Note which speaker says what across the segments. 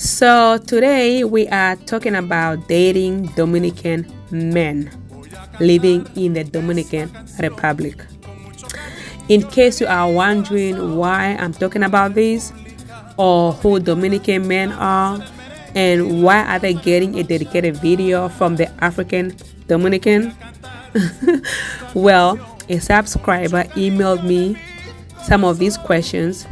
Speaker 1: So today we are talking about dating Dominican men living in the Dominican Republic. In case you are wondering why I'm talking about this, or who Dominican men are, and why are they getting a dedicated video from the African Dominican, well, a subscriber emailed me some of these questions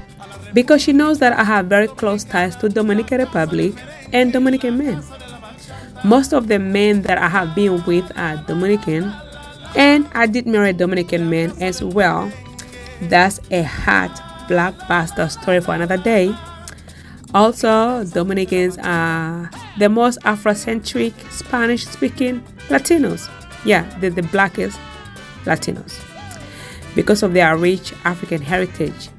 Speaker 1: because she knows that I have very close ties to Dominican Republic and Dominican men. Most of the men that I have been with are Dominican, and I did marry Dominican men as well. That's a hot blockbuster story for another day. Also, Dominicans are the most Afrocentric, Spanish-speaking Latinos. Yeah, they're the blackest Latinos because of their rich African heritage.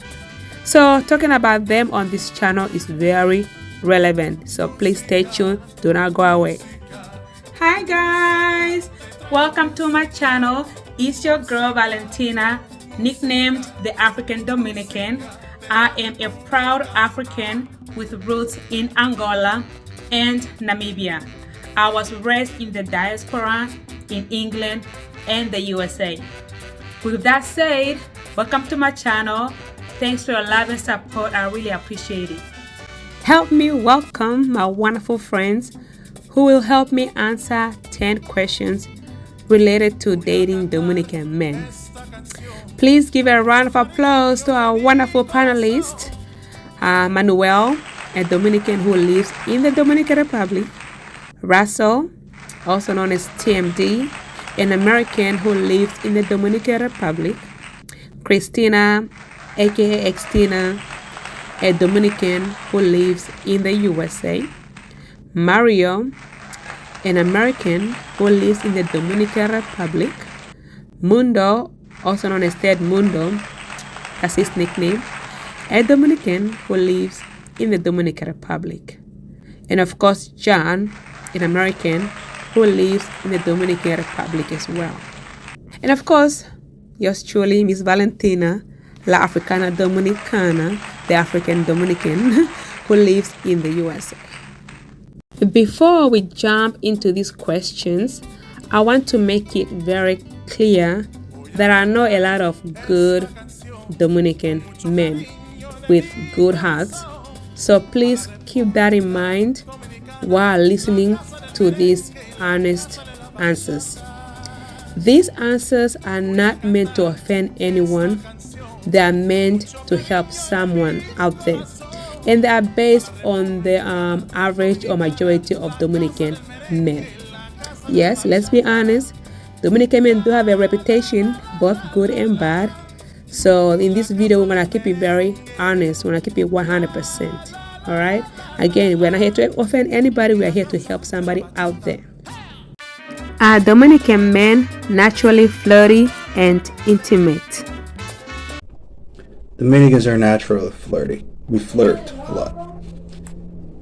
Speaker 1: So talking about them on this channel is very relevant. So please stay tuned. Do not go away. Hi guys, welcome to my channel. It's your girl Valentina, nicknamed the African Dominican. I am a proud African with roots in Angola and Namibia. I was raised in the diaspora in England and the USA. With that said, welcome to my channel. Thanks for your love and support. I really appreciate it. Help me welcome my wonderful friends who will help me answer 10 questions related to dating Dominican men. Please give a round of applause to our wonderful panelist, Manuel, a Dominican who lives in the Dominican Republic, Russell, also known as TMD, an American who lives in the Dominican Republic, Xtina, aka Xtina, a Dominican who lives in the USA, Mario, an American who lives in the Dominican Republic, Mundo, also known as Mundo, that's his nickname, a Dominican who lives in the Dominican Republic, and of course John, an American who lives in the Dominican Republic as well. And of course, yours truly, Miss Valentina, La Africana Dominicana, the African Dominican who lives in the USA. Before we jump into these questions, I want to make it very clear that I know a lot of good Dominican men with good hearts. So please keep that in mind while listening to these honest answers. These answers are not meant to offend anyone. They are meant to help someone out there. And they are based on the average or majority of Dominican men. Yes, let's be honest. Dominican men do have a reputation, both good and bad. So in this video, we're going to keep it very honest. We're going to keep it 100%. All right? Again, we're not here to offend anybody. We're here to help somebody out there. Are Dominican men naturally flirty and intimate?
Speaker 2: Dominicans are naturally flirty. We flirt a lot.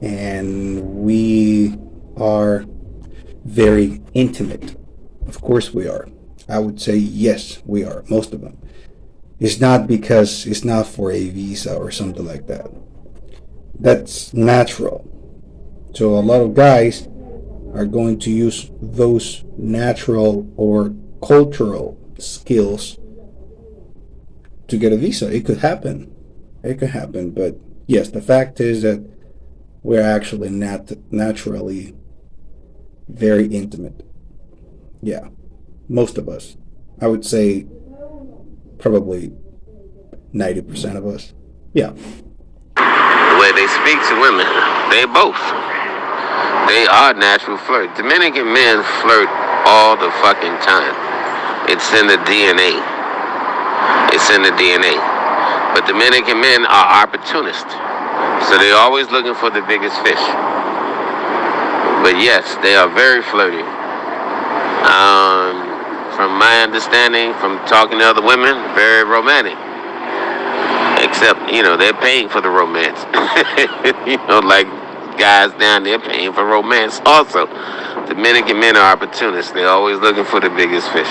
Speaker 2: And we are very intimate. Of course we are. I would say yes, we are. Most of them. It's not because it's not for a visa or something like that. That's natural. So a lot of guys are going to use those natural or cultural skills to get a visa. It could happen. But yes, the fact is that we're actually naturally very intimate. Yeah, most of us. I would say probably 90% of us. Yeah.
Speaker 3: The way they speak to women, they both. They are natural flirt. Dominican men flirt all the fucking time. It's in the DNA. But Dominican men are opportunists. So they're always looking for the biggest fish. But yes, they are very flirty. From my understanding, from talking to other women, very romantic. Except, they're paying for the romance. Like guys down there paying for romance also. Dominican men are opportunists. They're always looking for the biggest fish.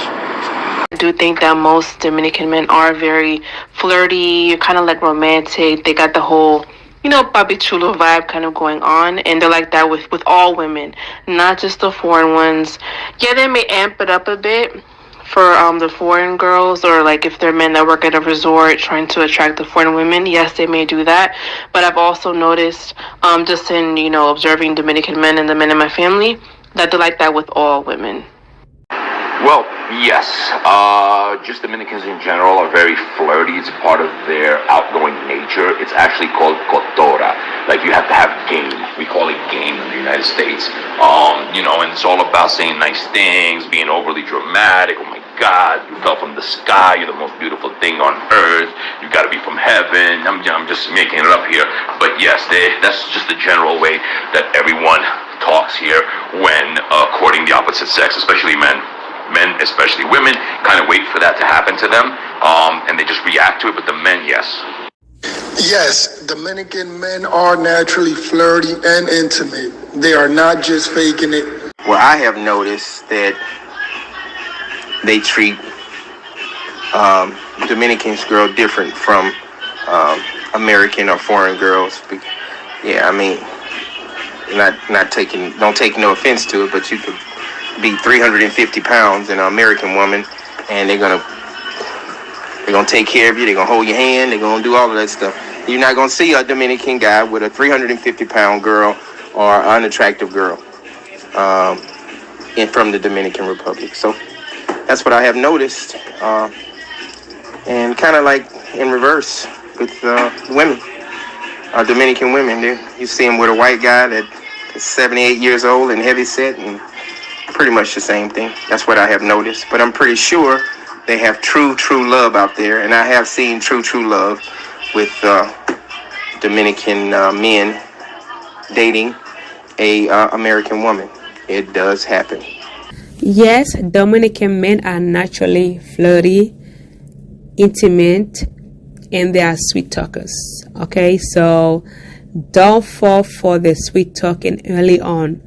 Speaker 4: I do think that most Dominican men are very flirty, kind of like romantic. They got the whole, papi chulo vibe kind of going on, and they're like that with all women, not just the foreign ones. Yeah, they may amp it up a bit for the foreign girls, or like if they're men that work at a resort trying to attract the foreign women. Yes, they may do that, but I've also noticed just in observing Dominican men and the men in my family that they're like that with all women.
Speaker 5: Well, yes. Just Dominicans in general are very flirty. It's part of their outgoing nature. It's actually called cotora. Like, you have to have game. We call it game in the United States. And it's all about saying nice things, being overly dramatic. Oh my God, you fell from the sky. You're the most beautiful thing on earth. You got to be from heaven. I'm just making it up here. But yes, that's just the general way that everyone talks here when courting the opposite sex, especially men. Men, especially women, kind of wait for that to happen to them, and they just react to it. But the men, yes.
Speaker 6: Yes, Dominican men are naturally flirty and intimate. They are not just faking it.
Speaker 7: Well, I have noticed that they treat Dominicans girl different from American or foreign girls. Yeah, I mean, don't take no offense to it, but you could be 350 pounds in an American woman, and they're gonna take care of you. They're gonna hold your hand. They're gonna do all of that stuff. You're not gonna see a Dominican guy with a 350 pound girl or unattractive girl from the Dominican Republic. So that's what I have noticed, and kind of like in reverse with women, Dominican women. You see them with a white guy that is 78 years old and heavy set, and pretty much the same thing. That's what I have noticed. But I'm pretty sure they have true love out there, and I have seen true love with Dominican men dating a American woman. It does happen.
Speaker 1: Yes, Dominican men are naturally flirty, intimate, and they are sweet talkers. Okay, so don't fall for the sweet talking early on.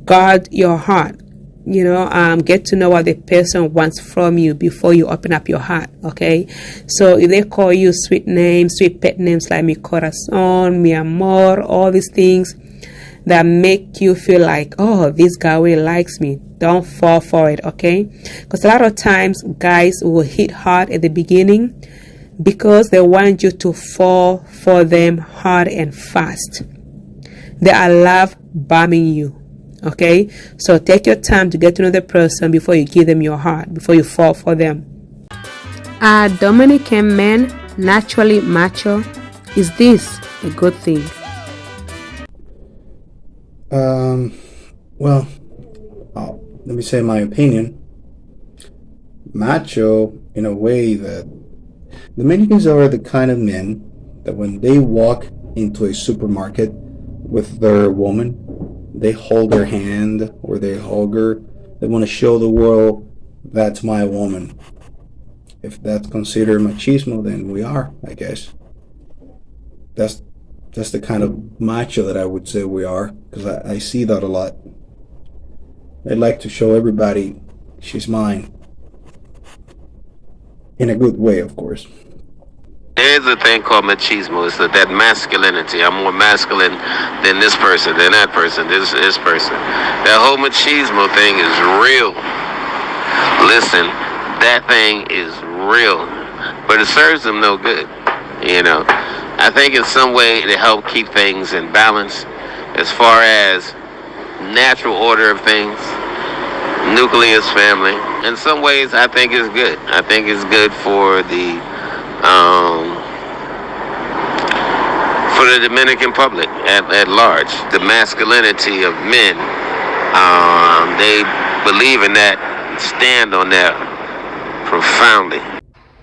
Speaker 1: Guard your heart. Get to know what the person wants from you before you open up your heart. Okay, so if they call you sweet names, sweet pet names like mi corazón, mi amor, all these things that make you feel like, oh, this guy really likes me, don't fall for it. Okay, because a lot of times guys will hit hard at the beginning because they want you to fall for them hard and fast. They are love bombing you. Okay, so take your time to get to know the person before you give them your heart, before you fall for them. Are Dominican men naturally macho? Is this a good thing?
Speaker 2: Well, let me say my opinion. Macho, in a way that Dominicans are the kind of men that when they walk into a supermarket with their woman, they hold her hand or they hug her. They want to show the world, that's my woman. If that's considered machismo, then we are, I guess. That's the kind of macho that I would say we are, because I see that a lot. I'd like to show everybody she's mine. In a good way, of course.
Speaker 3: There's a thing called machismo. It's that masculinity. I'm more masculine than this person, than that person, this person. That whole machismo thing is real. Listen, that thing is real, but it serves them no good. I think in some way to help keep things in balance as far as natural order of things, nucleus family. In some ways, I think it's good. I think it's good for the Dominican public at large. The masculinity of men, they believe in that, stand on that profoundly.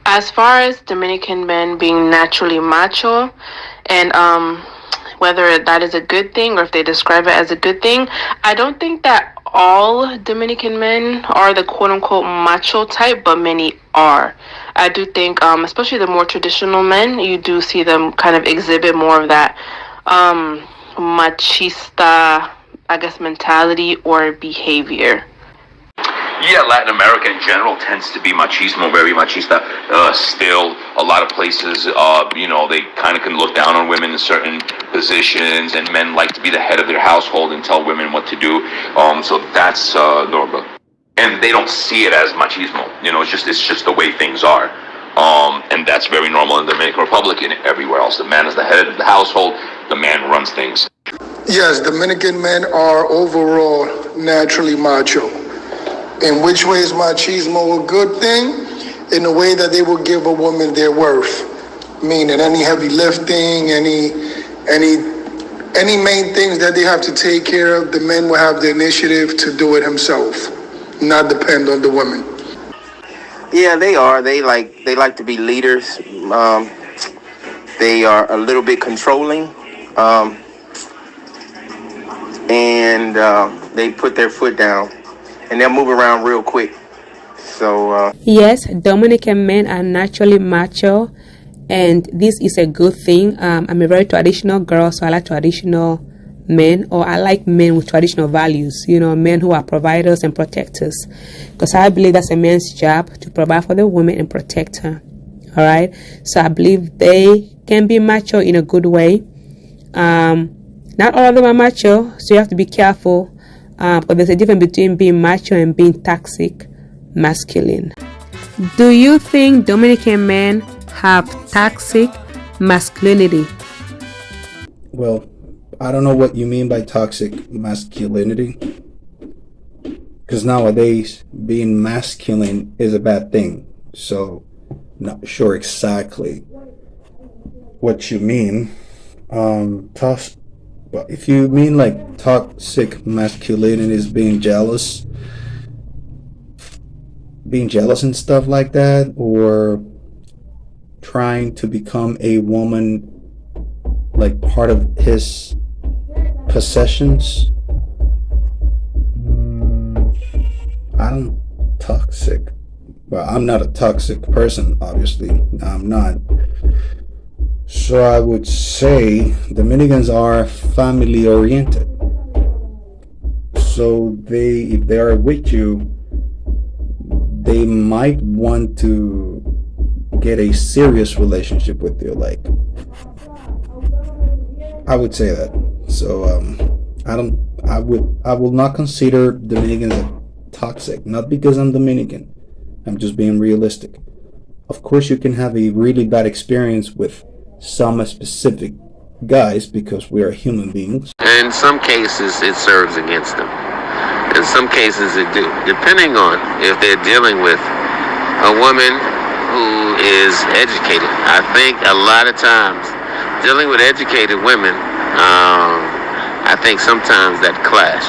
Speaker 4: As far as Dominican men being naturally macho, and whether that is a good thing or if they describe it as a good thing, I don't think that all Dominican men are the quote-unquote macho type, but many are. I do think, especially the more traditional men, you do see them kind of exhibit more of that machista, I guess, mentality or behavior.
Speaker 5: Yeah, Latin America in general tends to be machismo, very machista. Still, a lot of places, they kind of can look down on women in certain positions, and men like to be the head of their household and tell women what to do. So that's normal, and they don't see it as machismo. It's just the way things are. And that's very normal in the Dominican Republic and everywhere else. The man is the head of the household. The man runs things.
Speaker 6: Yes, Dominican men are overall naturally macho. In which way is machismo a good thing? In the way that they will give a woman their worth. Meaning any heavy lifting, any main things that they have to take care of, the men will have the initiative to do it himself, not depend on the women.
Speaker 7: Yeah, they are. They like to be leaders. They are a little bit controlling. And they put their foot down. And they'll move around real quick. So
Speaker 1: yes, Dominican men are naturally macho, and this is a good thing. I'm a very traditional girl, so I like traditional men, or I like men with traditional values, men who are providers and protectors, because I believe that's a man's job to provide for the woman and protect her. All right, so I believe they can be macho in a good way. Not all of them are macho, so you have to be careful. But there's a difference between being macho and being toxic masculine. Do you think Dominican men have toxic masculinity?
Speaker 2: Well, I don't know what you mean by toxic masculinity. Because nowadays, being masculine is a bad thing. So, not sure exactly what you mean. But if you mean like toxic masculinity is being jealous and stuff like that, or trying to become a woman like part of his possessions, I'm not a toxic person, obviously. I'm not. So I would say Dominicans are family oriented. So if they are with you, they might want to get a serious relationship with you. Like, I would say that. So I will not consider Dominicans toxic. Not because I'm Dominican. I'm just being realistic. Of course, you can have a really bad experience with some specific guys because we are human beings.
Speaker 3: In some cases, it serves against them. In some cases, it do. Depending on if they're dealing with a woman who is educated. I think a lot of times, dealing with educated women, I think sometimes that clash.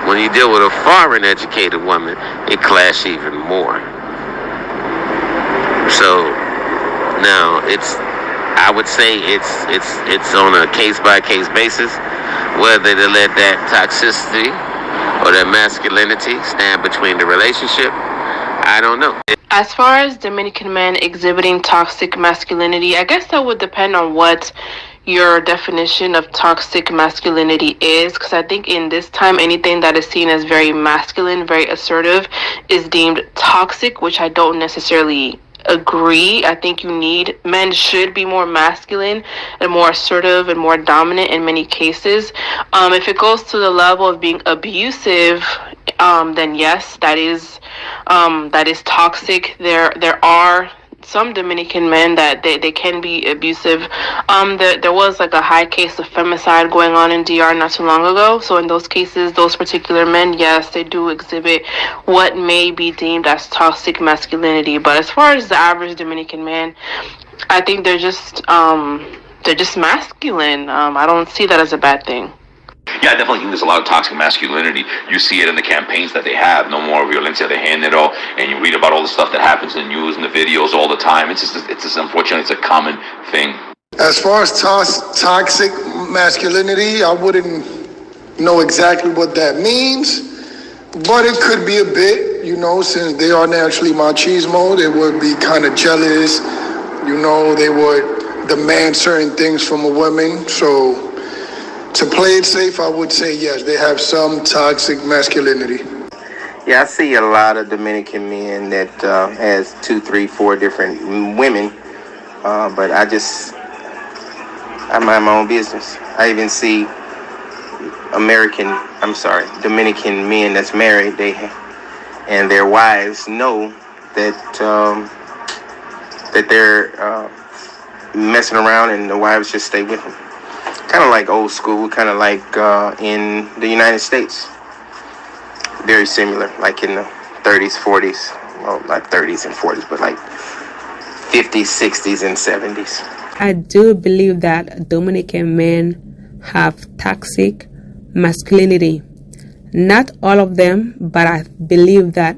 Speaker 3: When you deal with a foreign educated woman, it clash even more. So now I would say it's on a case-by-case basis, whether they let that toxicity or that masculinity stand between the relationship. I don't know.
Speaker 4: As far as Dominican men exhibiting toxic masculinity, I guess that would depend on what your definition of toxic masculinity is, because I think in this time anything that is seen as very masculine, very assertive, is deemed toxic, which I don't necessarily agree. I think men should be more masculine and more assertive and more dominant in many cases. If it goes to the level of being abusive, then yes, that is toxic. There are some Dominican men that they can be abusive. There was like a high case of femicide going on in DR not too long ago. So in those cases, those particular men, yes, they do exhibit what may be deemed as toxic masculinity. But as far as the average Dominican man, I think they're just masculine. I don't see that as a bad thing.
Speaker 5: Yeah, I definitely think there's a lot of toxic masculinity. You see it in the campaigns that they have, no more violencia de género, and you read about all the stuff that happens in the news and the videos all the time. It's just unfortunate, it's a common thing.
Speaker 6: As far as toxic masculinity, I wouldn't know exactly what that means, but it could be a bit, since they are naturally machismo, they would be kind of jealous, they would demand certain things from a woman. So to play it safe, I would say yes, they have some toxic masculinity.
Speaker 7: Yeah, I see a lot of Dominican men that has 2, 3, 4 different women, but I mind my own business. I even see Dominican men that's married, and their wives know that they're messing around, and the wives just stay with them. Kind of like old school, kind of like in the United States. Very similar, like in the 30s, 40s. Well, not 30s and 40s, but like 50s, 60s, and 70s.
Speaker 1: I do believe that Dominican men have toxic masculinity. Not all of them, but I believe that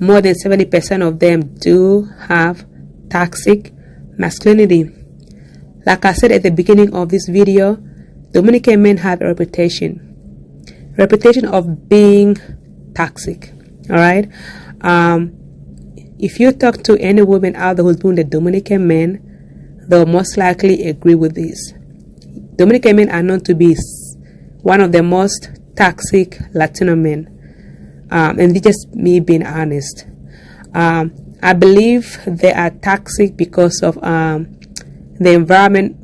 Speaker 1: more than 70% of them do have toxic masculinity. Like I said at the beginning of this video, Dominican men have a reputation of being toxic. All right. If you talk to any woman out there who's been the Dominican men, they'll most likely agree with this. Dominican men are known to be one of the most toxic Latino men, and this is just me being honest. I believe they are toxic because of the environment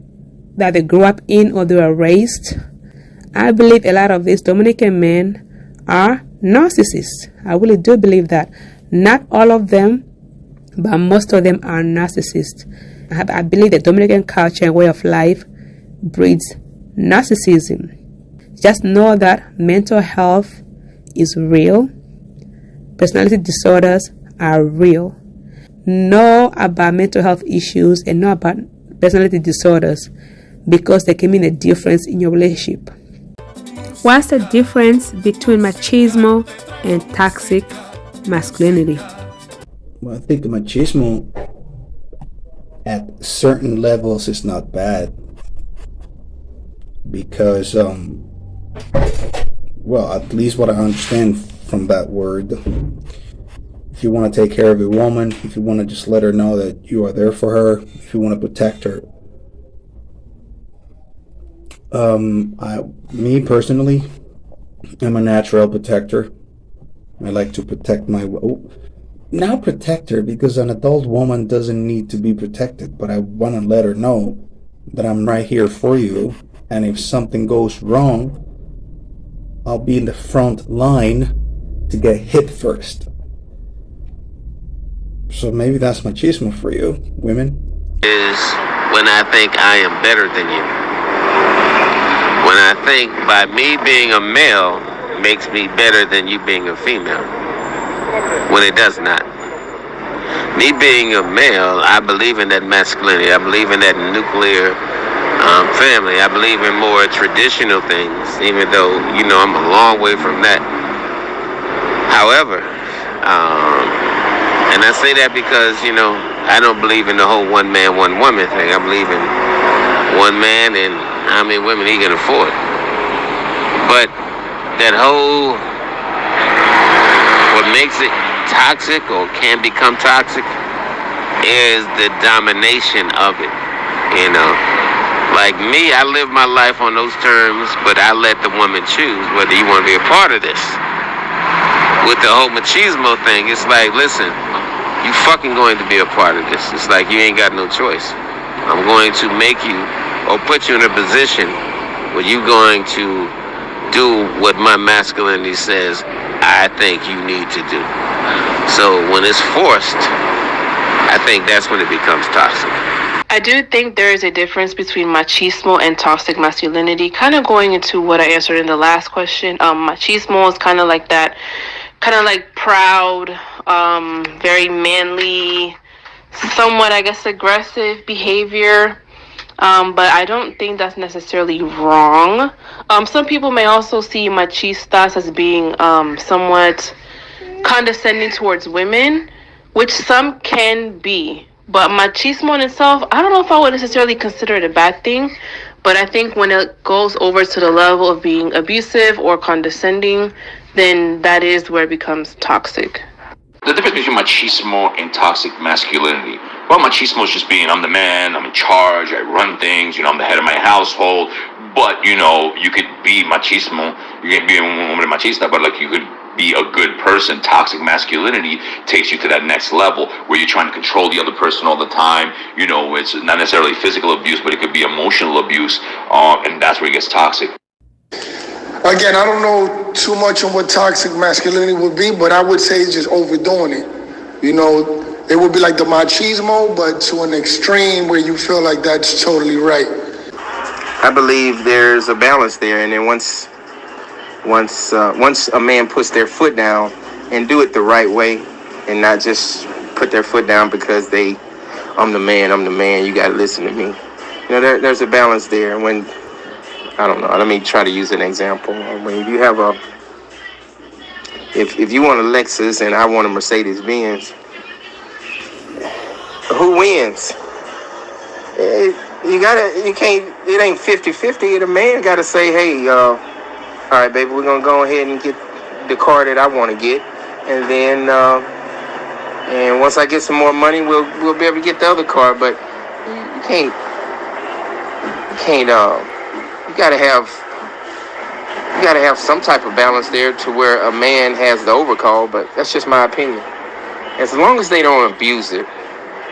Speaker 1: that they grew up in or they were raised. I believe a lot of these Dominican men are narcissists. I really do believe that. Not all of them, but most of them are narcissists. I believe the Dominican culture and way of life breeds narcissism. Just know that mental health is real. Personality disorders are real. Know about mental health issues and know about personality disorders because they can mean a difference in your relationship. What's the difference between machismo and toxic masculinity?
Speaker 2: Well, I think the machismo at certain levels is not bad because, well, at least what I understand from that word, if you want to take care of a woman, if you want to just let her know that you are there for her, if you want to protect her. Me personally, I'm a natural protector. I like to protect not protect her because an adult woman doesn't need to be protected, but I want to let her know that I'm right here for you, and if something goes wrong, I'll be in the front line to get hit first. So maybe that's machismo for you, women.
Speaker 3: Is when I think I am better than you. When I think by me being a male makes me better than you being a female. When it does not. Me being a male, I believe in that masculinity. I believe in that nuclear family. I believe in more traditional things, even though, I'm a long way from that. However, and I say that because, I don't believe in the whole one man, one woman thing. I believe in one man and how many women he can afford. But that whole, what makes it toxic or can become toxic is the domination of it. Like me, I live my life on those terms, but I let the woman choose whether you want to be a part of this. With the whole machismo thing, it's like, listen, you fucking going to be a part of this. It's like you ain't got no choice. I'm going to make you or put you in a position where you're going to do what my masculinity says I think you need to do. So when it's forced, I think that's when it becomes toxic.
Speaker 4: I do think there is a difference between machismo and toxic masculinity. Kind of going into what I answered in the last question. Machismo is kind of like that, kind of like proud, very manly, somewhat, I guess, aggressive behavior. But I don't think that's necessarily wrong. Some people may also see machistas as being somewhat condescending towards women, which some can be. But machismo in itself, I don't know if I would necessarily consider it a bad thing. But I think when it goes over to the level of being abusive or condescending, then that is where it becomes toxic.
Speaker 5: The difference between machismo and toxic masculinity. Well, machismo is just being, I'm the man, I'm in charge, I run things, I'm the head of my household. But, you could be machismo, you can be a woman machista, but like you could be a good person. Toxic masculinity takes you to that next level where you're trying to control the other person all the time. You know, it's not necessarily physical abuse, but it could be emotional abuse, and that's where it gets toxic.
Speaker 6: Again, I don't know too much on what toxic masculinity would be, but I would say it's just overdoing it. You know, it would be like the machismo, but to an extreme where you feel like that's totally right.
Speaker 7: I believe there's a balance there, and then once a man puts their foot down and do it the right way, and not just put their foot down because I'm the man, you gotta listen to me. You know, there's a balance there. When, I don't know, let me try to use an example. When you have if you want a Lexus and I want a Mercedes Benz, who wins? It ain't 50-50. The man gotta say, hey, all right, baby, we're gonna go ahead and get the car that I want to get, and then and once I get some more money, we'll be able to get the other car. But you can't. You gotta have some type of balance there to where a man has the overcall. But that's just my opinion. As long as they don't abuse it,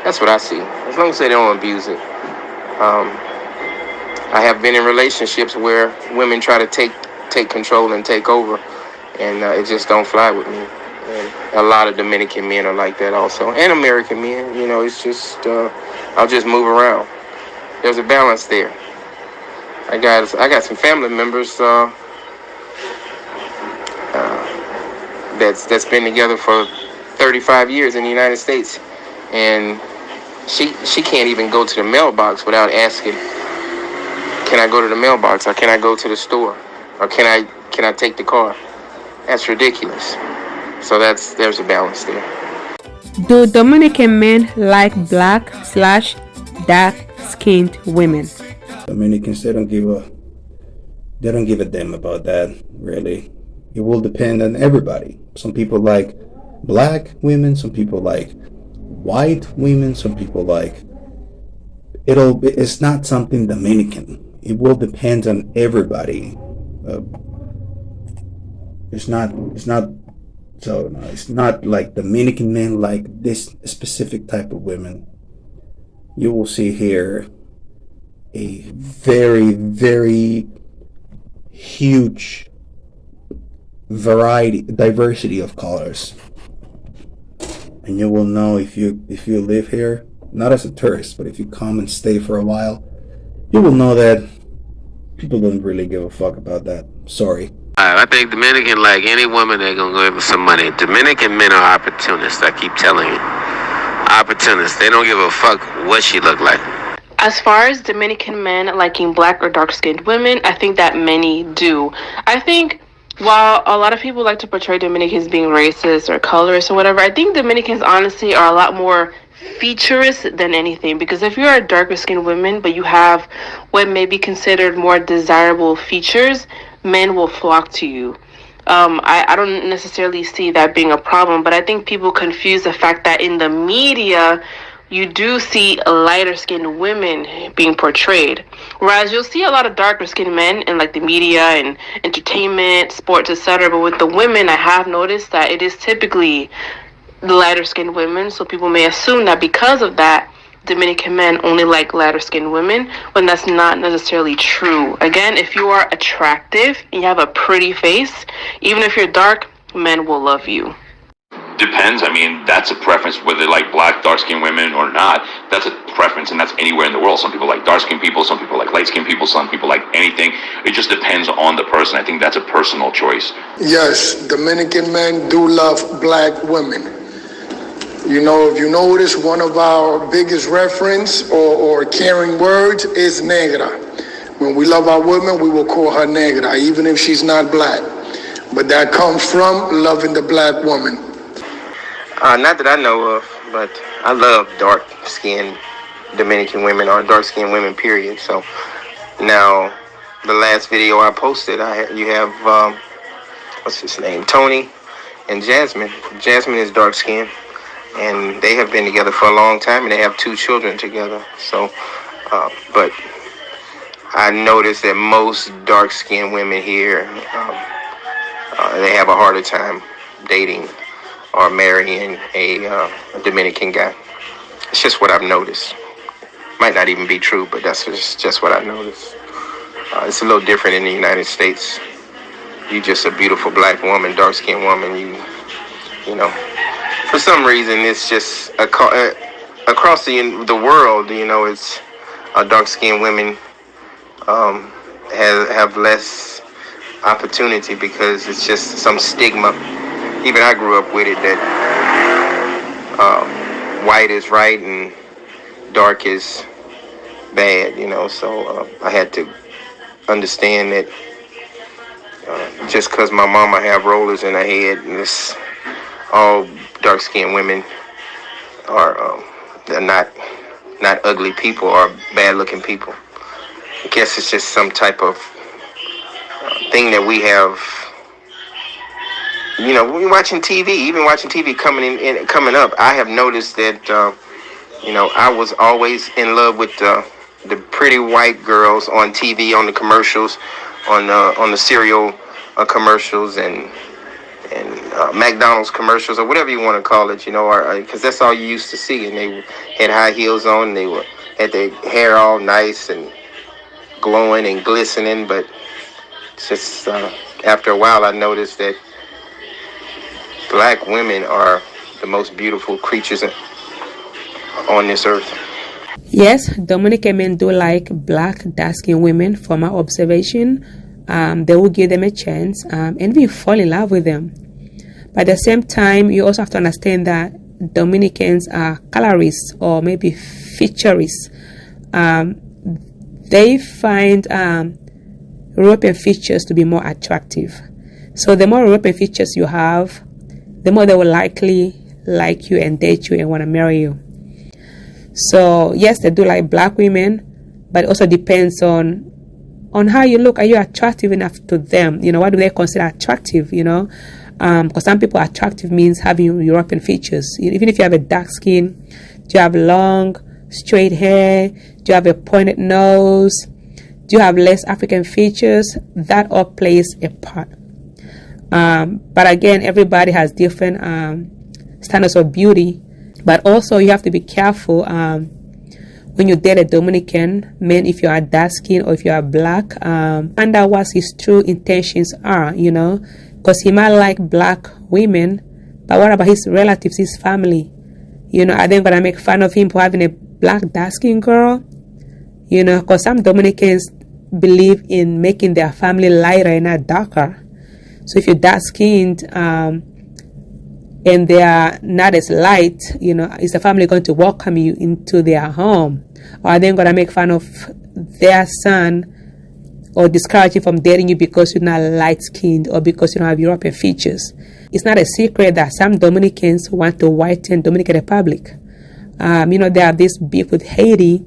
Speaker 7: that's what I see. As long as they don't abuse it. I have been in relationships where women try to take control and take over, and it just don't fly with me. And a lot of Dominican men are like that also, and American men. You know, it's just I'll just move around. There's a balance there. I got some family members that's been together for 35 years in the United States, and she can't even go to the mailbox without asking, can I go to the mailbox, or can I go to the store, or can I take the car? That's ridiculous. So there's a balance there.
Speaker 1: Do Dominican men like black/dark-skinned women?
Speaker 2: Dominicans, they don't give a damn about that, really. It will depend on everybody. Some people like black women, some people like white women, some people like it's not something Dominican. It will depend on everybody. It's not like Dominican men like this specific type of women. You will see here a very, very huge diversity of colors, and you will know if you live here, not as a tourist, but if you come and stay for a while, you will know that people don't really give a fuck about that. Sorry.
Speaker 3: I think Dominican, like any woman, they're gonna give her some money. Dominican men are opportunists. I keep telling you, opportunists. They don't give a fuck what she look like.
Speaker 4: As far as Dominican men liking black or dark-skinned women, I think that many do. I think while a lot of people like to portray Dominicans being racist or colorist or whatever, I think Dominicans honestly are a lot more featureless than anything. Because if you're a darker-skinned woman, but you have what may be considered more desirable features, men will flock to you. I don't necessarily see that being a problem, but I think people confuse the fact that in the media, you do see lighter skinned women being portrayed, whereas you'll see a lot of darker skinned men in like the media and entertainment, sports, etc. But with the women, I have noticed that it is typically the lighter skinned women, so people may assume that because of that, Dominican men only like lighter skinned women, when that's not necessarily true. Again, if you are attractive and you have a pretty face, even if you're dark, men will love you.
Speaker 5: Depends. I mean, that's a preference, whether they like black, dark-skinned women or not. That's a preference, and that's anywhere in the world. Some people like dark-skinned people, some people like light-skinned people, some people like anything. It just depends on the person. I think that's a personal choice.
Speaker 6: Yes, Dominican men do love black women. You know, if you notice, one of our biggest reference or caring words is negra. When we love our women, we will call her negra, even if she's not black. But that comes from loving the black woman.
Speaker 7: Not that I know of, but I love dark-skinned Dominican women, or dark-skinned women, period. So now, the last video I posted, you have, what's his name, Tony and Jasmine. Jasmine is dark-skinned, and they have been together for a long time, and they have 2 children together. So, but I noticed that most dark-skinned women here they have a harder time dating or marrying a Dominican guy. It's just what I've noticed. Might not even be true, but that's just what I've noticed. It's a little different in the United States. You just a beautiful black woman, dark-skinned woman. You know, for some reason, it's just across the world. It's dark-skinned women have less opportunity because it's just some stigma. Even I grew up with it that white is right and dark is bad. So I had to understand that just because my mama have rollers in her head and it's all dark-skinned women are they're not ugly people or bad-looking people. I guess it's just some type of thing that we have. When we're watching TV, even watching TV coming up, I have noticed that I was always in love with the pretty white girls on TV, on the commercials, on the cereal commercials and McDonald's commercials or whatever you want to call it, because that's all you used to see. And they had high heels on, and they had their hair all nice and glowing and glistening. But just after a while, I noticed that black women are the most beautiful creatures on this earth.
Speaker 1: Yes, Dominican men do like black, dark-skinned women. From my observation, they will give them a chance, and we fall in love with them. But at the same time, you also have to understand that Dominicans are colorists or maybe featurists. They find European features to be more attractive. So the more European features you have, the more they will likely like you and date you and want to marry you. So yes, they do like black women, but it also depends on how you look. Are you attractive enough to them? What do they consider attractive? Because some people, attractive means having European features. Even if you have a dark skin, do you have long, straight hair? Do you have a pointed nose? Do you have less African features? That all plays a part. But again, everybody has different standards of beauty. But also, you have to be careful when you date a Dominican man, if you are dark skin or if you are black, find out what his true intentions are, because he might like black women, but what about his relatives, his family? Are they going to make fun of him for having a black dark skin girl? Because some Dominicans believe in making their family lighter and not darker. So if you're dark skinned, and they are not as light, is the family going to welcome you into their home? Or are they going to make fun of their son or discourage you from dating you because you're not light-skinned or because you don't have European features? It's not a secret that some Dominicans want to whiten Dominican Republic. They have this beef with Haiti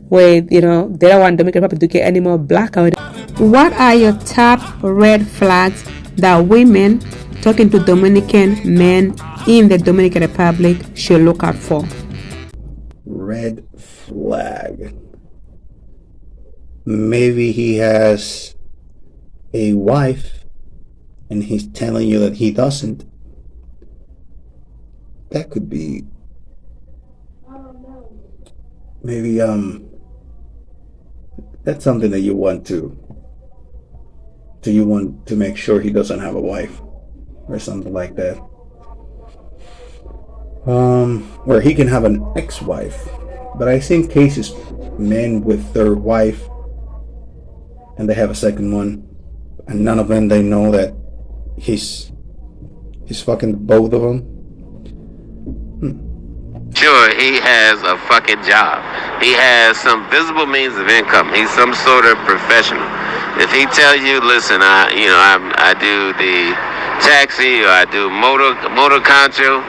Speaker 1: where, they don't want Dominican Republic to get any more black out. What are your top red flags that women talking to Dominican men in the Dominican Republic should look out for?
Speaker 2: Red flag. Maybe he has a wife and he's telling you that he doesn't. That could be maybe that's something that you want to make sure he doesn't have a wife or something like that. Where he can have an ex-wife. But I've seen cases, men with their wife and they have a second one, and none of them, they know that he's fucking both of them.
Speaker 3: Sure, he has a fucking job. He has some visible means of income. He's some sort of professional. If he tells you, listen, I do the taxi or I do motor concho,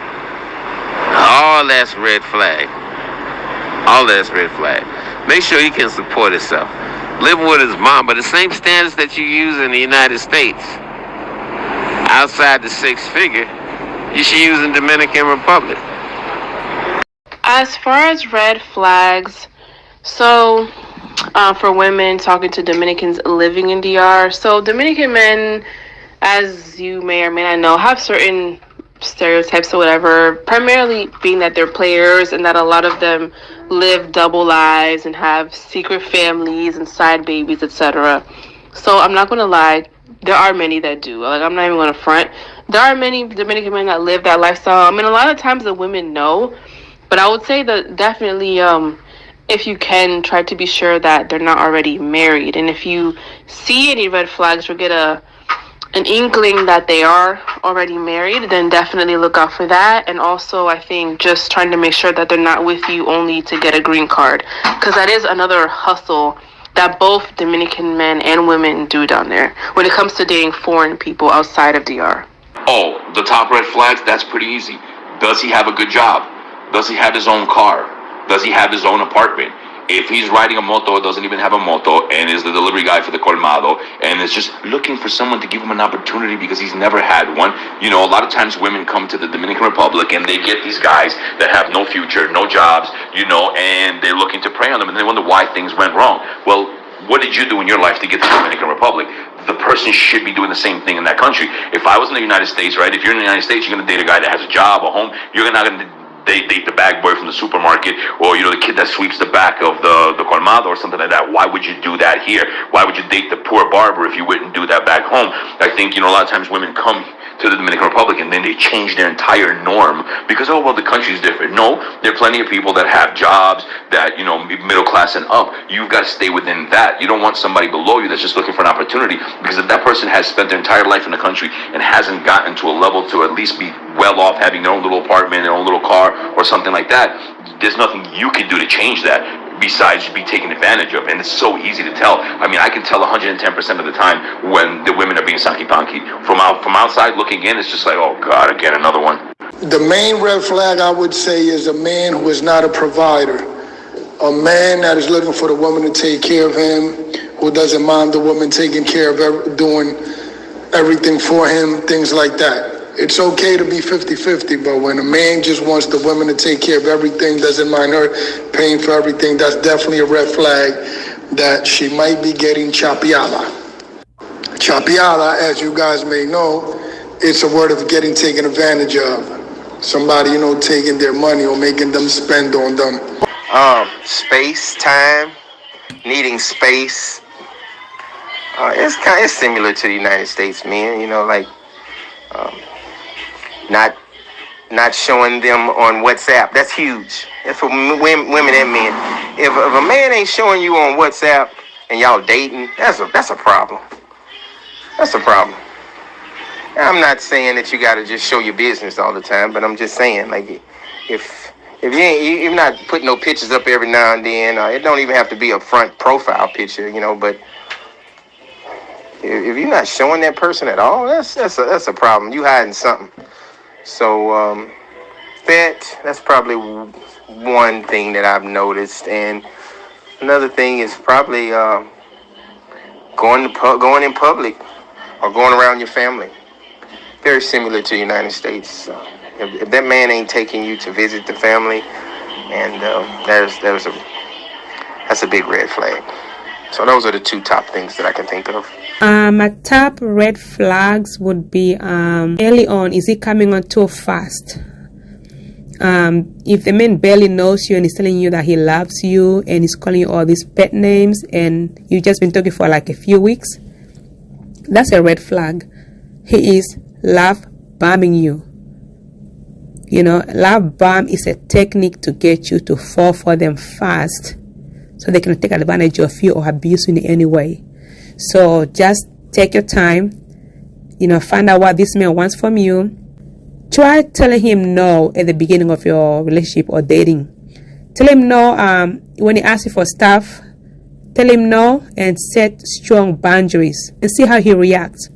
Speaker 3: all that's red flag. All that's red flag. Make sure he can support himself. Living with his mom, but the same standards that you use in the United States, outside the six figure, you should use in Dominican Republic.
Speaker 4: As far as red flags, so for women talking to Dominicans living in DR, so Dominican men, as you may or may not know, have certain stereotypes or whatever, primarily being that they're players and that a lot of them live double lives and have secret families and side babies, etc. So I'm not gonna lie, there are many that do. Like, I'm not even gonna front. There are many Dominican men that live that lifestyle. I mean, a lot of times the women know, but I would say that definitely, if you can, try to be sure that they're not already married. And if you see any red flags or get an inkling that they are already married, then definitely look out for that. And also, I think just trying to make sure that they're not with you only to get a green card, because that is another hustle that both Dominican men and women do down there when it comes to dating foreign people outside of DR.
Speaker 5: Oh, the top red flags, that's pretty easy. Does he have a good job? Does he have his own car? Does he have his own apartment? If he's riding a moto or doesn't even have a moto and is the delivery guy for the colmado and is just looking for someone to give him an opportunity because he's never had one. You know, a lot of times women come to the Dominican Republic and they get these guys that have no future, no jobs, you know, and they're looking to prey on them and they wonder why things went wrong. Well, what did you do in your life to get to the Dominican Republic? The person should be doing the same thing in that country. If I was in the United States, right, if you're in the United States, you're going to date a guy that has a job, a home. You're not going to date the bag boy from the supermarket, or you know, the kid that sweeps the back of the colmado or something like that. Why would you do that here? Why would you date the poor barber if you wouldn't do that back home? I think, you know, a lot of times women come to the Dominican Republic and then they change their entire norm because, oh well, the country's different. No, there are plenty of people that have jobs that, you know, middle class and up. You've got to stay within that. You don't want somebody below you that's just looking for an opportunity, because if that person has spent their entire life in the country and hasn't gotten to a level to at least be well off, having their own little apartment, their own little car or something like that, there's nothing you can do to change that besides be taken advantage of. And it's so easy to tell. I mean, I can tell 110% of the time when the women are being sanky-panky. From outside looking in, it's just like, oh God, again, another one.
Speaker 6: The main red flag, I would say, is a man who is not a provider. A man that is looking for the woman to take care of him, who doesn't mind the woman taking care of doing everything for him, things like that. It's okay to be 50-50, but when a man just wants the woman to take care of everything, doesn't mind her paying for everything, that's definitely a red flag that she might be getting chapeada. Chapeada, as you guys may know, it's a word of getting taken advantage of. Somebody, you know, taking their money or making them spend on them.
Speaker 7: Space, time, needing space. It's similar to the United States men, you know, like not showing them on WhatsApp. That's huge. That's for women and men. If a man ain't showing you on WhatsApp and y'all dating, that's a problem. That's a problem. I'm not saying that you got to just show your business all the time, but I'm just saying, like, if you're not putting no pictures up every now and then, it don't even have to be a front profile picture, you know, but if you're not showing that person at all, that's a problem. You hiding something. So that's probably one thing that I've noticed, and another thing is probably going in public or going around your family. Very similar to the United States. If that man ain't taking you to visit the family, and that's a big red flag. So those are the two top things that I can think of.
Speaker 1: My top red flags would be early on, is he coming on too fast? If the man barely knows you and he's telling you that he loves you and he's calling you all these pet names and you've just been talking for like a few weeks, that's a red flag. He is love bombing you. You know, love bomb is a technique to get you to fall for them fast so they can take advantage of you or abuse you in any way. So just take your time, you know, find out what this man wants from you. Try telling him no at the beginning of your relationship or dating. Tell him no when he asks you for stuff. Tell him no and set strong boundaries and see how he reacts.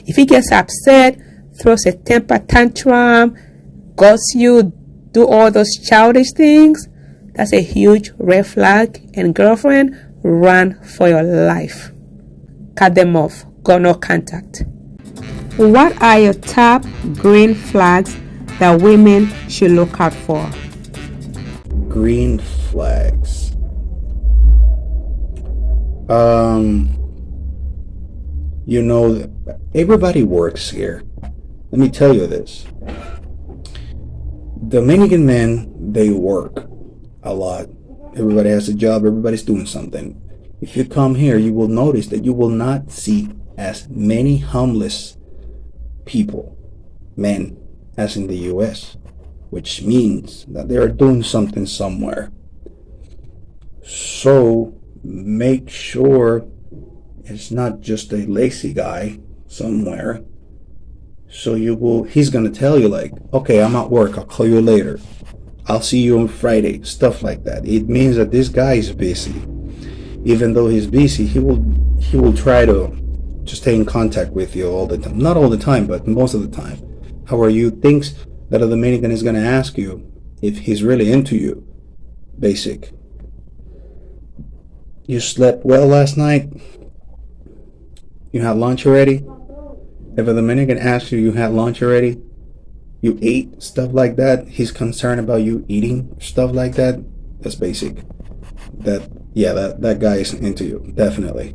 Speaker 1: If he gets upset, throws a temper tantrum, ghosts you, do all those childish things, that's a huge red flag. And girlfriend, run for your life. Cut them off. Go no contact. What are your top green flags that women should look out for?
Speaker 2: Green flags. You know, everybody works here. Let me tell you this. Dominican men, they work a lot. Everybody has a job. Everybody's doing something. If you come here, you will notice that you will not see as many homeless people, men, as in the US, which means that they are doing something somewhere. So make sure it's not just a lazy guy somewhere. So he's gonna tell you like, okay, I'm at work, I'll call you later. I'll see you on Friday, stuff like that. It means that this guy is busy. Even though he's busy, he will try to stay in contact with you all the time. Not all the time, but most of the time. How are you? Things that a Dominican is gonna ask you if he's really into you. Basic. You slept well last night? You had lunch already? If a Dominican asks you had lunch already, you ate, stuff like that, he's concerned about you eating, stuff like that, that's basic. That guy is into you, definitely.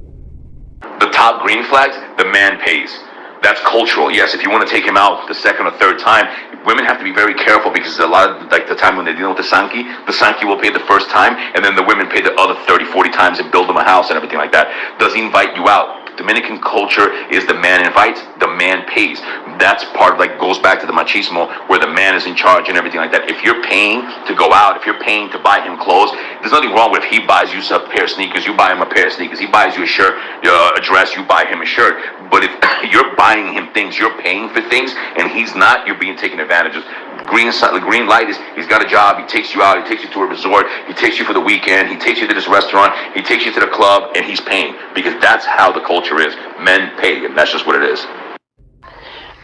Speaker 5: The top green flags, the man pays. That's cultural. Yes, if you want to take him out the second or third time, women have to be very careful because a lot of like the time when they're dealing with the Sanki will pay the first time and then the women pay the other 30, 40 times and build them a house and everything like that. Does he invite you out? Dominican culture is the man invites, the man pays. That's part of like goes back to the machismo where the man is in charge and everything like that. If you're paying to go out, if you're paying to buy him clothes, there's nothing wrong with if he buys you a pair of sneakers, you buy him a pair of sneakers. He buys you a shirt, a dress, you buy him a shirt. But if you're buying him things, you're paying for things, and he's not, you're being taken advantage of. The green light is he's got a job, he takes you out, he takes you to a resort, he takes you for the weekend, he takes you to this restaurant, he takes you to the club, and he's paying. Because that's how the culture is. Men pay, and that's just what it is.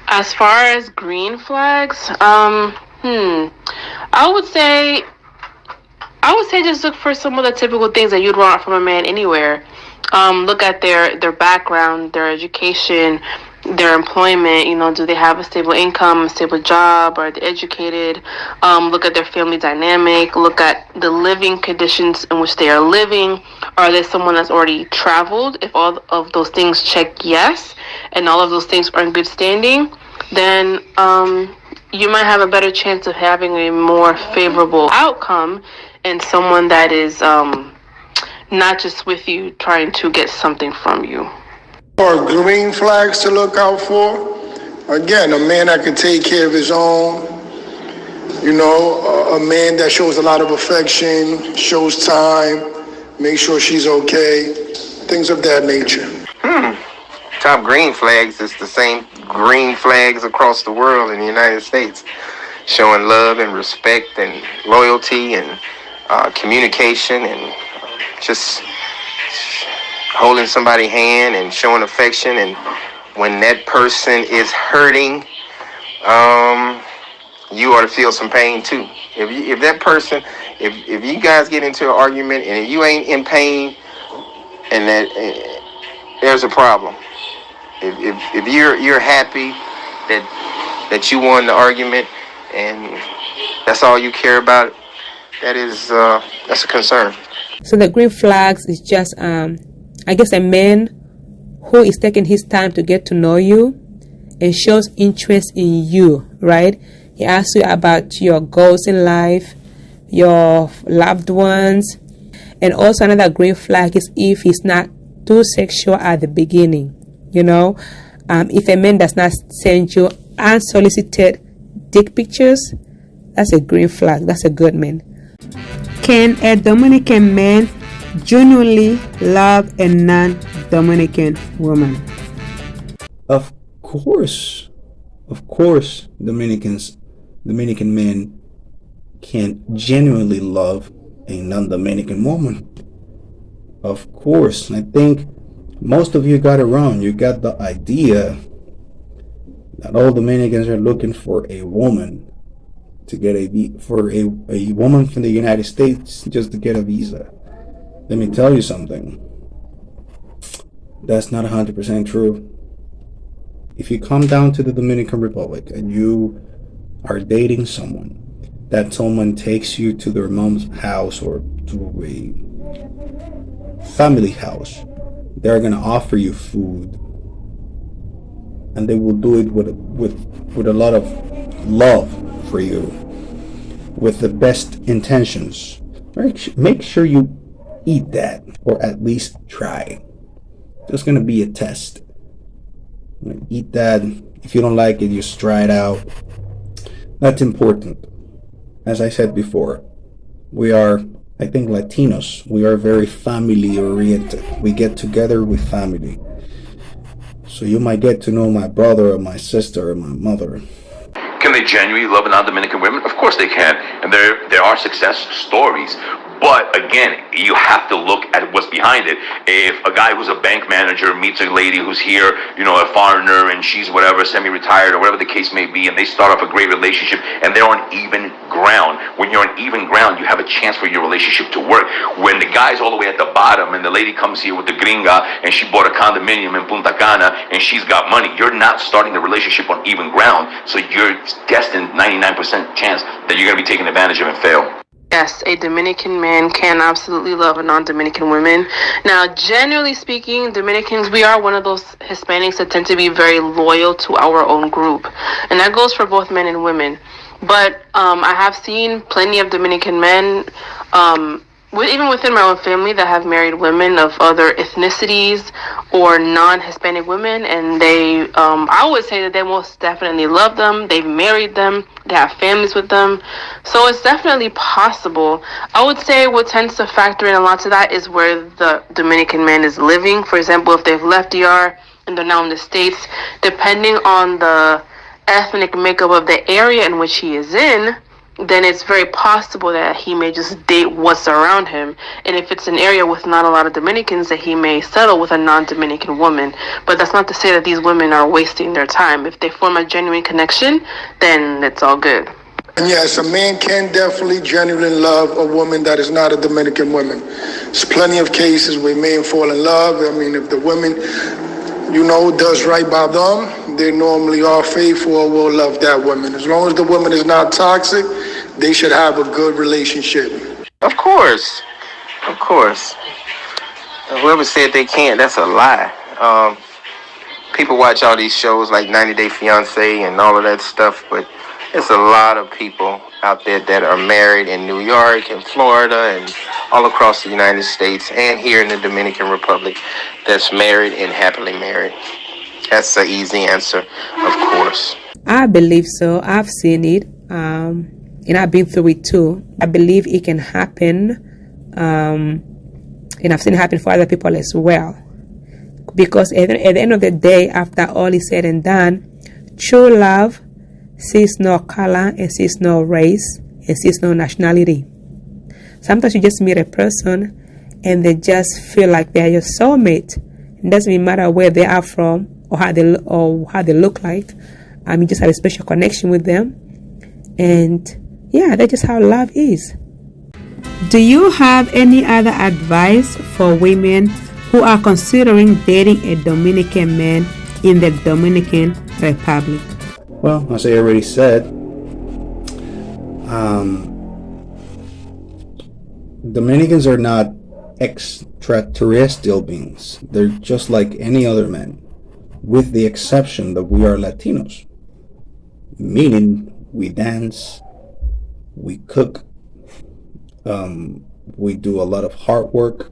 Speaker 4: As far as green flags, I would say just look for some of the typical things that you'd want from a man anywhere. Look at their background, their education, their employment. Do they have a stable income, a stable job, are they educated? Look at their family dynamic, look at the living conditions in which they are living. Are they someone that's already traveled? If all of those things check yes, and all of those things are in good standing, then you might have a better chance of having a more favorable outcome and someone that is not just with you trying to get something from you.
Speaker 6: Or green flags to look out for. Again, a man that can take care of his own. A man that shows a lot of affection, shows time, make sure she's okay, things of that nature.
Speaker 7: Top green flags is the same green flags across the world in the United States. Showing love and respect and loyalty and communication and just holding somebody's hand and showing affection. And when that person is hurting, you ought to feel some pain too. If that person, if you guys get into an argument and if you ain't in pain, and that there's a problem. If you're happy that you won the argument and that's all you care about, that's a concern.
Speaker 1: So the green flags is just I guess a man who is taking his time to get to know you and shows interest in you, right? He asks you about your goals in life, your loved ones. And also another green flag is if he's not too sexual at the beginning. If a man does not send you unsolicited dick pictures, that's a green flag. That's a good man. Can a Dominican man genuinely love a non-Dominican woman?
Speaker 2: Of course, Dominican men can genuinely love a non-Dominican woman. Of course, I think most of you got it wrong. You got the idea that all Dominicans are looking for a woman to get a woman from the United States just to get a visa. Let me tell you something. That's not 100% true. If you come down to the Dominican Republic and you are dating someone, that someone takes you to their mom's house or to a family house, they're going to offer you food. and they will do it with a lot of love for you, with the best intentions. Make sure you eat that, or at least try. There's gonna be a test. Eat that. If you don't like it, just try it out. That's important. As I said before, we are, I think, Latinos. We are very family oriented. We get together with family. So you might get to know my brother or my sister or my mother.
Speaker 5: Can they genuinely love non-Dominican women? Of course they can, and there are success stories. But again, you have to look at what's behind it. If a guy who's a bank manager meets a lady who's here, a foreigner, and she's whatever, semi-retired or whatever the case may be, and they start off a great relationship, and they're on even ground. When you're on even ground, you have a chance for your relationship to work. When the guy's all the way at the bottom, and the lady comes here with the gringa, and she bought a condominium in Punta Cana, and she's got money, you're not starting the relationship on even ground, so you're destined 99% chance that you're going to be taken advantage of and fail.
Speaker 4: Yes, a Dominican man can absolutely love a non-Dominican woman. Now, generally speaking, Dominicans, we are one of those Hispanics that tend to be very loyal to our own group. And that goes for both men and women. But I have seen plenty of Dominican men, even within my own family, that have married women of other ethnicities or non-Hispanic women, and they, I would say that they most definitely love them. They've married them. They have families with them. So it's definitely possible. I would say what tends to factor in a lot to that is where the Dominican man is living. For example, if they've left DR and they're now in the States, depending on the ethnic makeup of the area in which he is in, then it's very possible that he may just date what's around him. And if it's an area with not a lot of Dominicans, that he may settle with a non-Dominican woman. But that's not to say that these women are wasting their time. If they form a genuine connection, then it's all good.
Speaker 6: And yes, a man can definitely genuinely love a woman that is not a Dominican woman. There's plenty of cases where men fall in love. I mean, if the woman, does right by them, they normally are faithful or will love that woman. As long as the woman is not toxic, they should have a good relationship.
Speaker 7: Of course. Whoever said they can't, that's a lie. People watch all these shows like 90 Day Fiancé and all of that stuff, but there's a lot of people out there that are married in New York and Florida and all across the United States and here in the Dominican Republic that's married and happily married. That's the easy answer, of course.
Speaker 1: I believe so. I've seen it, and I've been through it too. I believe it can happen, and I've seen it happen for other people as well. Because at the end of the day, after all is said and done, true love sees no color and sees no race and sees no nationality. Sometimes you just meet a person and they just feel like they're your soulmate. It doesn't even matter where they are from or how they look like. You just have a special connection with them, and yeah, that's just how love is. Do you have any other advice for women who are considering dating a Dominican man in the Dominican Republic?
Speaker 2: Well, as I already said, Dominicans are not extraterrestrial beings. They're just like any other man, with the exception that we are Latinos, meaning we dance, we cook, we do a lot of hard work,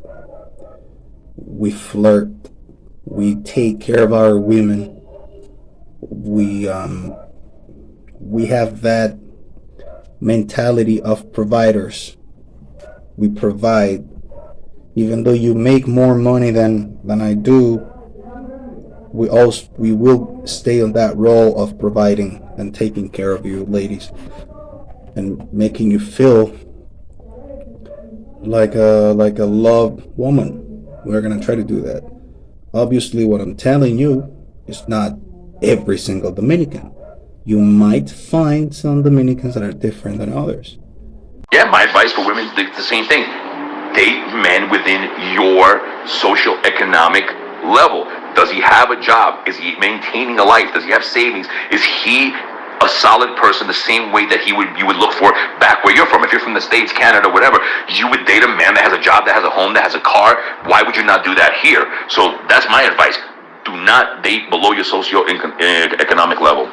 Speaker 2: we flirt, we take care of our women. We have that mentality of providers. We provide. Even though you make more money than I do, we will stay on that role of providing and taking care of you ladies and making you feel like a loved woman. We're gonna try to do that. Obviously, what I'm telling you is not every single Dominican. You might find some Dominicans that are different than others.
Speaker 5: Yeah, my advice for women is the same thing. Date men within your social economic level. Does he have a job? Is he maintaining a life? Does he have savings? Is he a solid person the same way that you would look for back where you're from? If you're from the States, Canada, whatever, you would date a man that has a job, that has a home, that has a car. Why would you not do that here? So that's my advice. Do not date below your socio-economic level.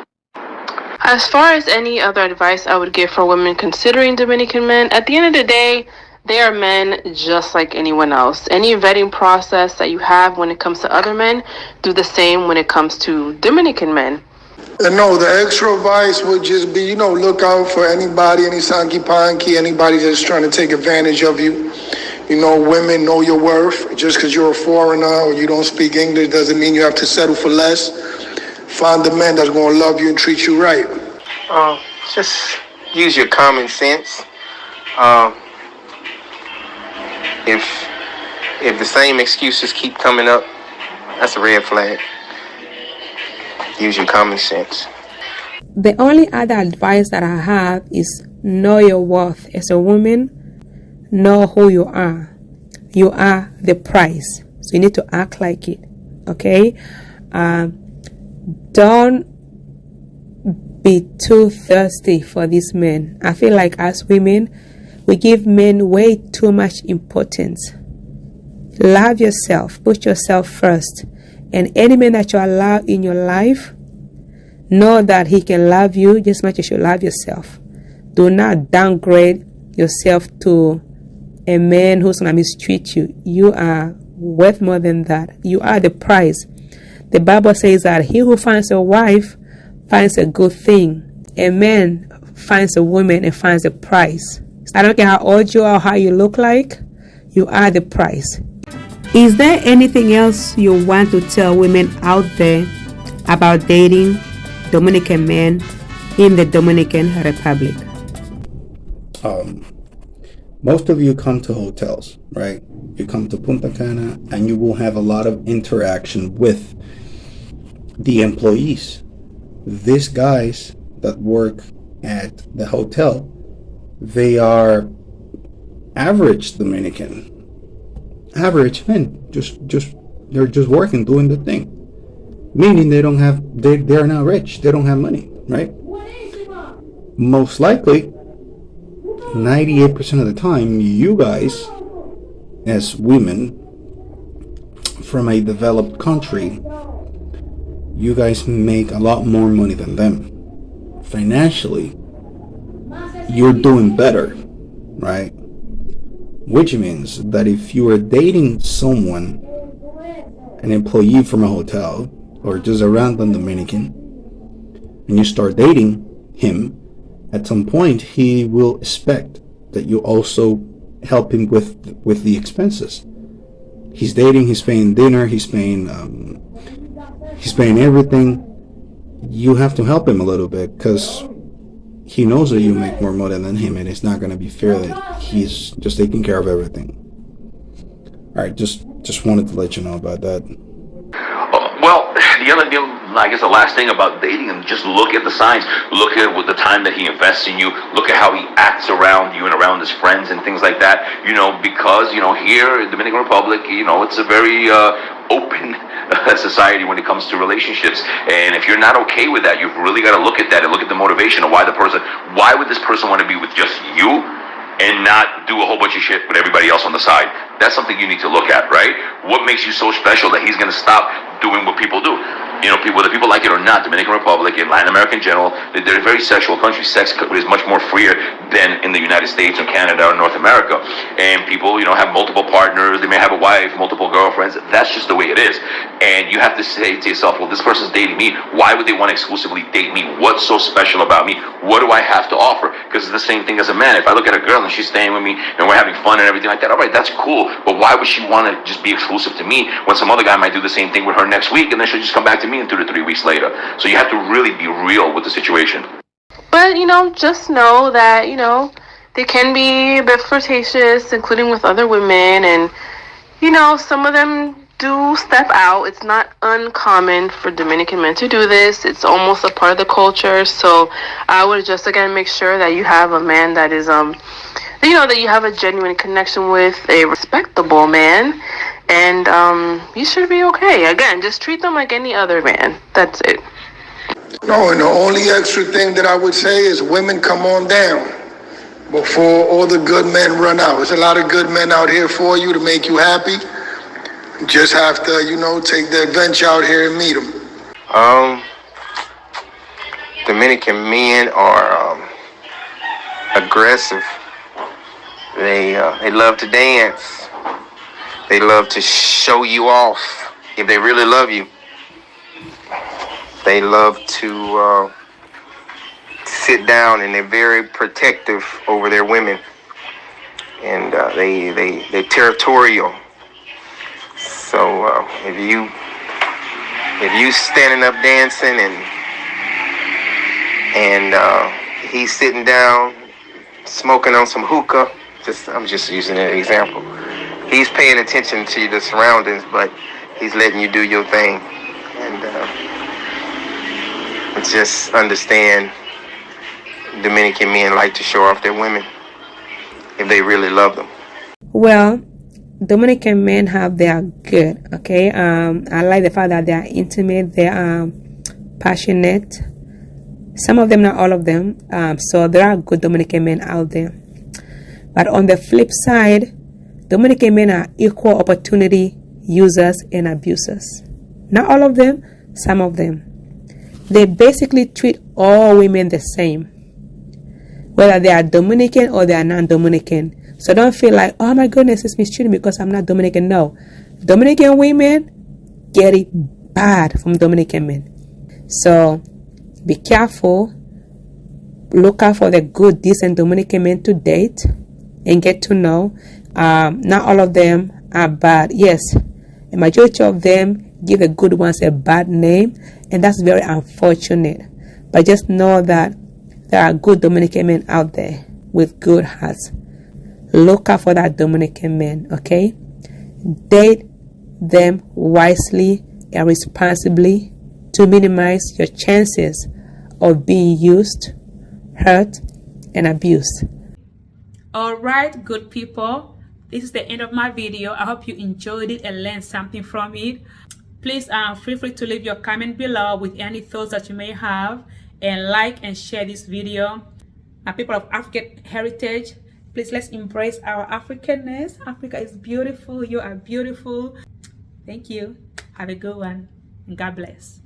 Speaker 4: As far as any other advice I would give for women considering Dominican men, at the end of the day, they are men just like anyone else. Any vetting process that you have when it comes to other men, do the same when it comes to Dominican men.
Speaker 6: And no, the extra advice would just be, look out for anybody, any sanky-panky, anybody that's trying to take advantage of you. Women know your worth. Just because you're a foreigner or you don't speak English doesn't mean you have to settle for less. Find a man that's going to love you and treat you right.
Speaker 7: Just use your common sense. If the same excuses keep coming up, that's a red flag. Use your common sense.
Speaker 1: The only other advice that I have is know your worth. As a woman, know who you are. You are the prize. So you need to act like it. Okay? Don't be too thirsty for these men. I feel like as women, we give men way too much importance. Love yourself. Put yourself first. And any man that you allow in your life, know that he can love you just as much as you love yourself. Do not downgrade yourself to a man who's going to mistreat you. You are worth more than that. You are the prize. The Bible says that he who finds a wife finds a good thing. A man finds a woman and finds a prize. I don't care how old you are or how you look like. You are the prize. Is there anything else you want to tell women out there about dating Dominican men in the Dominican Republic?
Speaker 2: Most of you come to hotels, right? You come to Punta Cana and you will have a lot of interaction with the employees. These guys that work at the hotel, they are average Dominican. Average men, they're just working, doing the thing. Meaning they're not rich, they don't have money, right? Most likely, 98% of the time, you guys, as women from a developed country, you guys make a lot more money than them. Financially, you're doing better, right? Which means that if you are dating someone, an employee from a hotel, or just a random Dominican, and you start dating him, at some point he will expect that you also help him with the expenses. He's dating, he's paying dinner, he's paying everything. You have to help him a little bit because he knows that you make more money than him, and it's not going to be fair that he's just taking care of everything. All right, just wanted to let you know about that.
Speaker 5: Well, I guess the last thing about dating him, just look at the signs. Look at the time that he invests in you. Look at how he acts around you and around his friends and things like that. Because here in the Dominican Republic, it's a very open society when it comes to relationships. And if you're not okay with that, you've really got to look at that and look at the motivation of why would this person want to be with just you and not do a whole bunch of shit with everybody else on the side? That's something you need to look at, right? What makes you so special that he's going to stop doing what people do? Whether people like it or not, Dominican Republic and Latin America in general, they're a very sexual country. Sex is much more freer than in the United States or Canada or North America. And people, have multiple partners. They may have a wife, multiple girlfriends. That's just the way it is. And you have to say to yourself, well, this person's dating me. Why would they want to exclusively date me? What's so special about me? What do I have to offer? Because it's the same thing as a man. If I look at a girl and she's staying with me and we're having fun and everything like that, all right, that's cool. But why would she want to just be exclusive to me when some other guy might do the same thing with her next week and then she'll just come back to me in 2 to 3 weeks later? So you have to really be real with the situation.
Speaker 4: But, just know that, they can be a bit flirtatious, including with other women. And, some of them do step out. It's not uncommon for Dominican men to do this. It's almost a part of the culture. So I would just, again, make sure that you have a man that is, that you have a genuine connection with, a respectable man. And you should be okay. Again, just treat them like any other man. That's it.
Speaker 6: No, and the only extra thing that I would say is women, come on down before all the good men run out. There's a lot of good men out here for you to make you happy. Just have to, you know, take the adventure out here and meet them.
Speaker 7: Dominican men are aggressive. They love to dance. They love to show you off if they really love you. They love to sit down, and they're very protective over their women. And they're territorial. So if you standing up dancing and he's sitting down smoking on some hookah, I'm just using an example. He's paying attention to the surroundings, but he's letting you do your thing. And just understand, Dominican men like to show off their women if they really love them.
Speaker 1: Well, Dominican men have their good, okay? I like the fact that they are intimate, they are passionate. Some of them, not all of them. So there are good Dominican men out there. But on the flip side, Dominican men are equal opportunity users and abusers. Not all of them, some of them. They basically treat all women the same, whether they are Dominican or they are non-Dominican. So don't feel like, oh my goodness, it's mistreating because I'm not Dominican. No. Dominican women get it bad from Dominican men. So be careful. Look out for the good, decent Dominican men to date and get to know. Not all of them are bad. Yes, a majority of them give the good ones a bad name, and that's very unfortunate. But just know that there are good Dominican men out there with good hearts. Look out for that Dominican man, okay? Date them wisely and responsibly to minimize your chances of being used, hurt, and abused. All right, good people. This is the end of my video. I hope you enjoyed it and learned something from it. Please feel free to leave your comment below with any thoughts that you may have, and like and share this video. People of African heritage, please, let's embrace our Africanness. Africa is beautiful. You are beautiful. Thank you. Have a good one. And God bless.